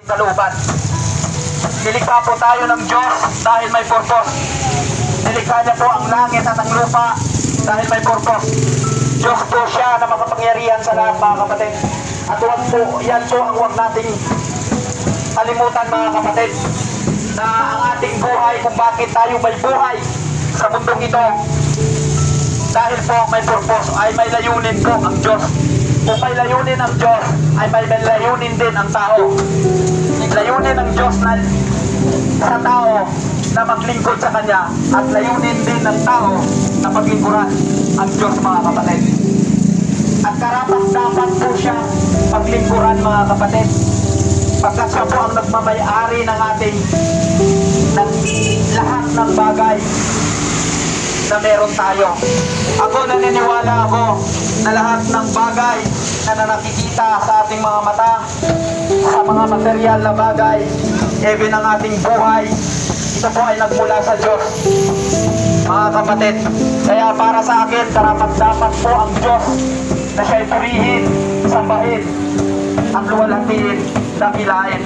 kalooban. Nilikha po tayo ng Diyos dahil may purpose. Nilikha niya po ang langit at ang lupa dahil may purpose. Diyos po siya na makapangyarihan sa lahat, mga kapatid. At huwag po, yan po ang huwag nating kalimutan, mga kapatid, na ang ating buhay, kung bakit tayo may buhay sa mundong ito, dahil po may purpose, ay may layunin po ang Diyos. Kung may layunin ang Diyos, ay may layunin din ang tao. Layunin ng Diyos na sa tao na maglingkod sa Kanya, at layunin din ng tao na paglingkuran ang Diyos, mga kapatid. At karapat-dapat po siya paglingkuran, mga kapatid, pagkat siya po ang nagmamay-ari ng ating ng lahat ng bagay na meron tayo. Ako, naniniwala ako na lahat ng bagay na nakikita sa ating mga mata, sa mga material na bagay, even ang ating buhay, ito po ay nagmula sa Diyos, mga kapatid. Kaya para sa akin, karapat-dapat po ang Diyos na siya'y purihin, sambahin, at luwalhatiin, dakilain.